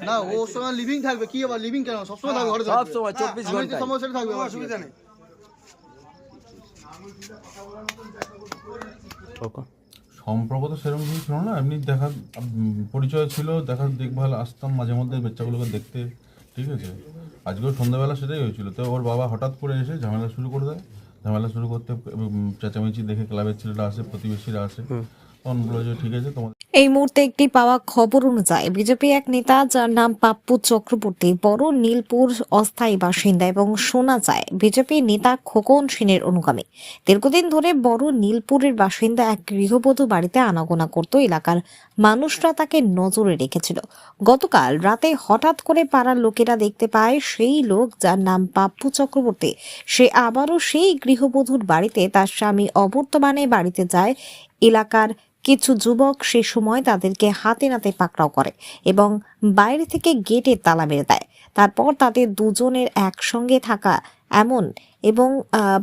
না ওর সঙ্গে লিভিং থাকবে কি আবার লিভিং কেন সব সময় থাকবে ঘরে সব সময় 24 ঘন্টা সমস্যা থাকবে অসুবিধা নেই। সম্পর্ক তো সেরকম কিছু ছিল না, এমনি দেখা পরিচয় ছিল, দেখা দেখভাল আসতাম মাঝে মধ্যে বাচ্চাগুলোকে দেখতে, ঠিক আছে। আজকেও সন্ধ্যাবেলা সেটাই হয়েছিল, তো ওর বাবা হঠাৎ করে এসে ঝামেলা শুরু করে দেয়। ঝামেলা শুরু করতে চেঁচামেচি দেখে ক্লাবের ছেলেরা আসে, প্রতিবেশীরা আসে, তখন বললো যে ঠিক আছে তোমাদের। এই মুহূর্তে একটি পাওয়া খবর অনুযায়ী বিজেপি এক নেতা যার নাম পাপ্পু চক্রবর্তী বড় নীলপুর অস্থায়ী বাসিন্দা এবং শোনা যায় বিজেপি নেতা খোকন সেনের অনুগামী। দীর্ঘদিন ধরে বড় নীলপুরের বাসিন্দা এক গৃহবধূ বাড়িতে আনাগোনা করত। এলাকার মানুষরা তাকে নজরে রেখেছিল। গতকাল রাতে হঠাৎ করে পাড়ার লোকেরা দেখতে পায় সেই লোক যার নাম পাপ্পু চক্রবর্তী সে আবারও সেই গৃহবধূর বাড়িতে তার স্বামী অবর্তমানে বাড়িতে যায়। এলাকার কিছু যুবক সে সময় তাদেরকে হাতে নাতে পাকড়াও করে এবং বাইরে থেকে গেটে তালা মেরে দেয়। তারপর তাদের দুজনের একসঙ্গে থাকা এমন এবং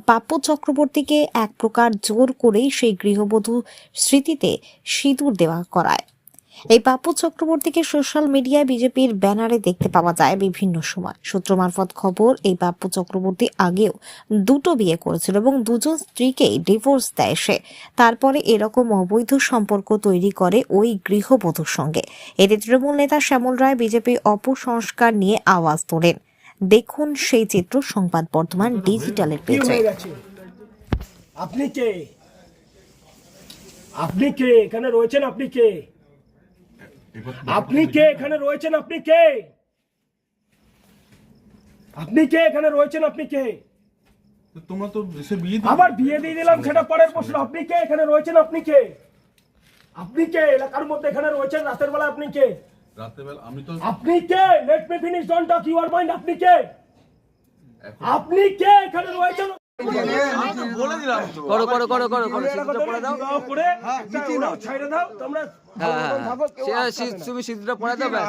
পাপ্পু চক্রবর্তীকে এক প্রকার জোর করেই সেই গৃহবধূ স্মৃতিতে সিঁদুর দেওয়া করায়। এই পাপ্পু চক্রবর্তীকে সোশ্যাল মিডিয়ায় বিজেপির ব্যানারে দেখতে পাওয়া যায় বিভিন্ন সময়। সূত্র মারফত খবর, এই পাপ্পু চক্রবর্তী আগেও দুটো বিয়ে করেছিল এবং দুজন স্ত্রীকেই ডিভোর্স দেয় সে। তারপরে এরকম অবৈধ সম্পর্ক তৈরি করে ওই গৃহবধূর সঙ্গে। এতে তৃণমূল নেতা শ্যামল রায় বিজেপি অপসংস্কার নিয়ে আওয়াজ তোলেন। দেখুন সেই চিত্র সংবাদ বর্তমান ডিজিটালের পেজে। আপনি কে? আপনি কে এখানে রয়েছেন? আপনি কে? আপনি কে এখানে রয়েছেন? আপনি কে? আপনি কে এখানে রয়েছেন? আপনি কে? তোমরা তো এসে বিয়ে আবার বিয়ে দিয়ে দিলাম, সেটা পরের প্রশ্ন। আপনি কে এখানে রয়েছেন? আপনি কে? আপনি কে এলাকার মধ্যে এখানে রয়েছেন রাতের বেলা? আপনি কে? রাতের বেলা আমি তো আপনি কে? Let me finish, don't talk your mind. আপনি কে? আপনি কে এখানে রয়েছেন? বলে দিলাম তো করো করো করো করো করো সিঁদুরটা পরে দাও। করে ছেড়ে দাও তোমরা। তুমি সিঁদুরটা পরে দাও ব্যাস।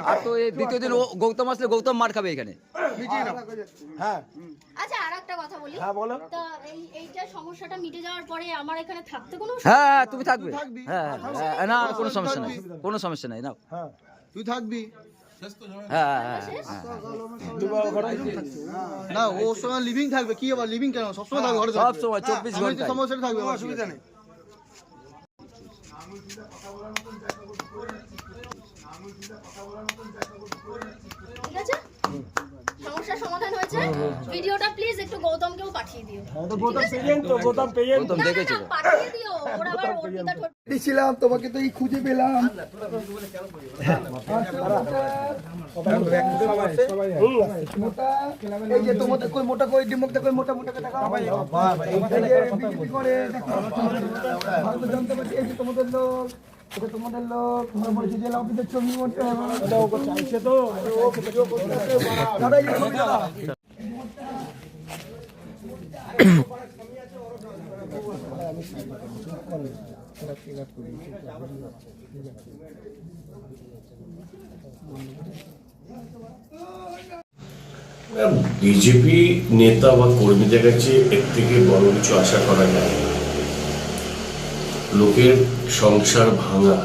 আর তো এই দ্বিতীয় দিন গৌতম আসলে গৌতম মার খাবে এখানে। হ্যাঁ আচ্ছা, আর একটা কথা বলি। হ্যাঁ বলো। তো এইটা সমস্যাটা মিটে যাওয়ার পরে আমার এখানে থাকতে কোনো হ্যাঁ তুমি থাকবে। হ্যাঁ না কোনো সমস্যা নাই, কোনো সমস্যা নাই। নাও হ্যাঁ তুই থাকবি হ্যাঁ না ওর সঙ্গে লিভিং থাকবে কি আবার লিভিং কেন সব সময় থাকবে ঘরে সব সময় 24 ঘন্টা সমস্যা থাকবে অসুবিধা নেই। ঠিক আছে, সমস্যার সমাধান হয়েছে। ভিডিওটা প্লিজ একটু গৌতমকেও পাঠিয়ে দিও। তো গৌতম পেয়েন, তো গৌতম পেয়েন। গৌতম দেখেছিল। পাঠিয়ে দিও, ওরা আবার অর্পিতা ছিলাম তোমাকে তো এই খুঁজে পেলাম। এই যে তোমাদের কই মোটা কই ডিমকটা কই মোটা মোটা টাকা বিজেপি করে দেখো ভারত জনতা পার্টি। এই যে তোমাদের লোক, এটা তোমাদের লোক, তোমরা বলছি জেলা অফিসের ছবি মধ্যে চাইছে তো দাদা এই ছবি দাদা বিজেপি নেতা বা কর্মীদের কাছে এর থেকে বড় কিছু আশা করা যায়। লোকের সংসার ভাঙা,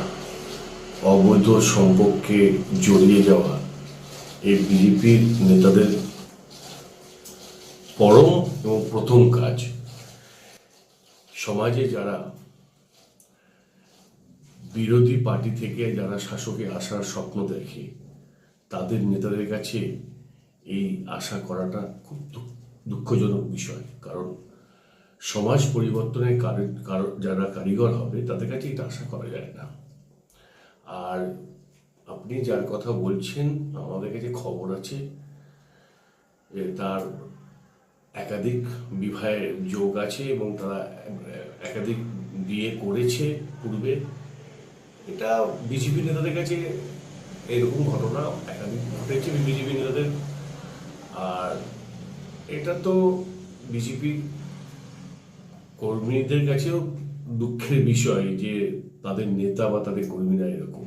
অবৈধ সম্পর্কে জড়িয়ে যাওয়া এই বিজেপির নেতাদের পরম এবং প্রথম কাজ। সমাজে যারা বিরোধী পার্টি থেকে যারা শাসকে আসার স্বপ্ন দেখে তাদের নেতাদের কাছে এই আশা করাটা খুব দুঃখজনক বিষয়। কারণ সমাজ পরিবর্তনের যারা কারিগর হবে তাদের কাছে এটা আশা করা যায় না। আর আপনি যার কথা বলছেন আমাদের কাছে খবর আছে তার একাধিক বিবাহের যোগ আছে এবং তারা একাধিক বিয়ে করেছে পূর্বে। এটা বিজেপি নেতাদের কাছে এরকম ঘটনা একাধিক ঘটেছে বিজেপি নেতাদের। আর এটা তো বিজেপি কর্মীদের কাছেও দুঃখের বিষয় যে তাদের নেতা বা তাদের কর্মীরা এরকম।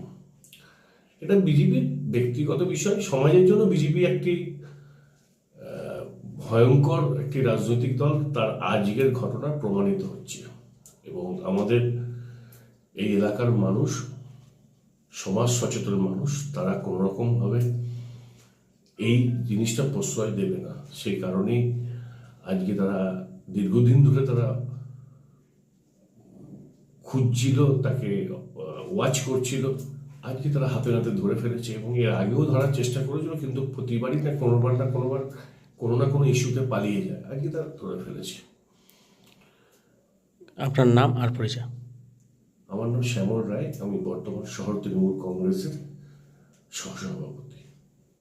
এটা বিজেপির ব্যক্তিগত বিষয়। সমাজের জন্য বিজেপি একটি ভয়ঙ্কর একটি রাজনৈতিক দল, তার আজকের ঘটনা প্রমাণিত হচ্ছে। এবং আমাদের এই এলাকার মানুষ সমাজ সচেতন মানুষ, তারা কোনো রকমভাবে এই জিনিসটা প্রশ্রয় দেবে না। সেই কারণেই আজকে তারা দীর্ঘদিন ধরে তারা খুঁজছিল, তাকে ওয়াচ করছিল, আজকে তারা হাতে নাতে ধরে ফেলেছে এবং এর আগেও ধরার চেষ্টা করেছিল, কিন্তু প্রতিবারই না কোনোবার না কোনোবার কোনো না কোনো ইস্যুতে পালিয়ে যায়। আজকে তারা ধরে ফেলেছে। আপনার নাম আর পরিচয়? আমার নাম শ্যামল রায়, আমি বর্তমান শহর তৃণমূল কংগ্রেসের সহসভাপতি।